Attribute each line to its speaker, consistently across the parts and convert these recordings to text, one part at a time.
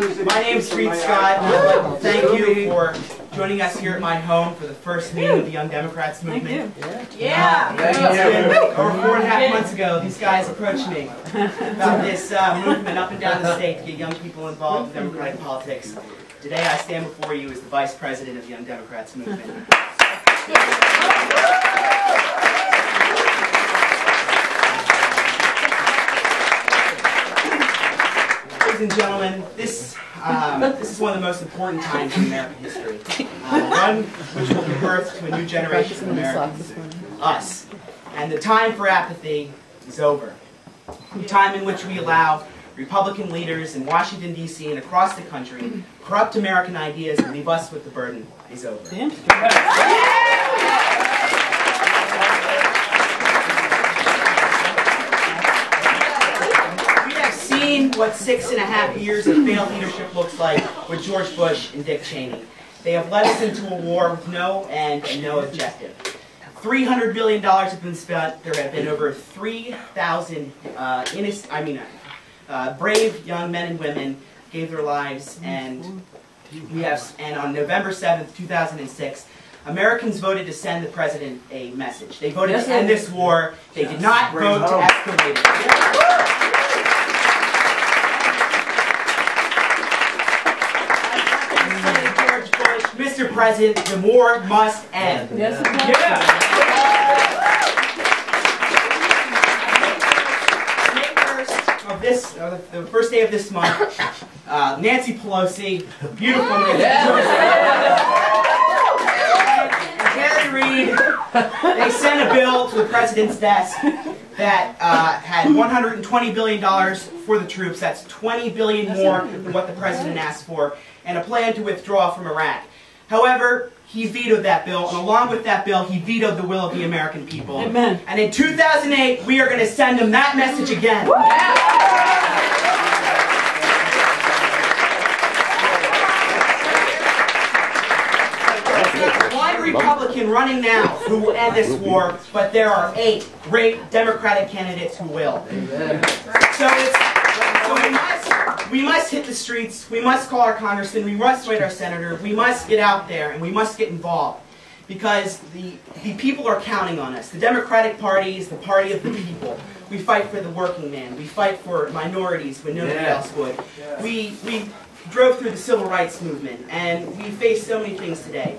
Speaker 1: My name's Street Scott. I'd like to thank you for joining us here at my home for the first meeting of the Young Democrats movement.
Speaker 2: Yeah.
Speaker 1: Over 4.5 months ago, these guys approached me about this movement up and down the state to get young people involved in democratic politics. Today I stand before you as the Vice President of the Young Democrats movement. Ladies and gentlemen, this is one of the most important times in American history. One which will give birth to a new generation of Americans, us. And the time for apathy is over. The time in which we allow Republican leaders in Washington, D.C. and across the country corrupt American ideas and leave us with the burden is over. What 6.5 years of failed leadership looks like with George Bush and Dick Cheney. They have led us into a war with no end and no objective. $300 billion have been spent. There have been over 3,000 brave young men and women gave their lives, and on November 7th, 2006, Americans voted to send the president a message. They voted to end this war. They did not vote to escalate it. Mr. President, the war must end.
Speaker 2: Yes,
Speaker 1: the first day of this month, Nancy Pelosi, beautiful Nancy and Harry Reid, they sent a bill to the president's desk that had $120 billion for the troops. That's $20 billion more than what the president asked for, and a plan to withdraw from Iraq. However, he vetoed that bill, and along with that bill, he vetoed the will of the American people.
Speaker 2: Amen.
Speaker 1: And in 2008, we are going to send them that message again. There's not one Republican running now who will end this war, but there are 8 great Democratic candidates who will.
Speaker 2: Amen.
Speaker 1: So we must hit the streets, we must call our congressman, we must write our senator, we must get out there and we must get involved. Because the people are counting on us. The Democratic Party is the party of the people. We fight for the working man. We fight for minorities when nobody else would. We drove through the civil rights movement, and we face so many things today,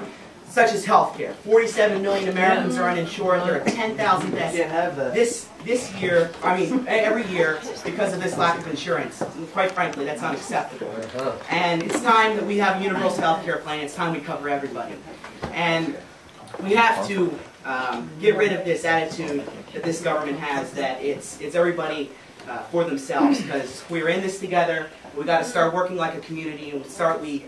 Speaker 1: such as health care. 47 million Americans are uninsured. There are 10,000 deaths this year, every year, because of this lack of insurance. And quite frankly, that's unacceptable. And it's time that we have a universal health care plan. It's time we cover everybody. And we have to get rid of this attitude that this government has, that it's everybody for themselves, because we're in this together. We've got to start working like a community, and we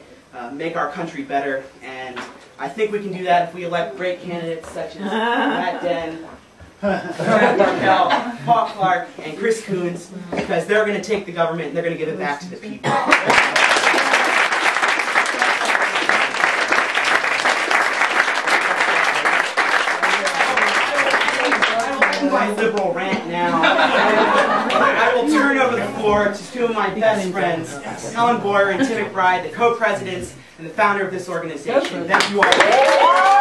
Speaker 1: make our country better. And I think we can do that if we elect great candidates such as Matt Den, Jack Markell, Paul Clark, and Chris Coons, because they're going to take the government and they're going to give it back to the people. My liberal rant now. I will turn over the floor to 2 of my best friends, Helen Boyer and Tim McBride, the co-presidents and the founder of this organization. Thank you all.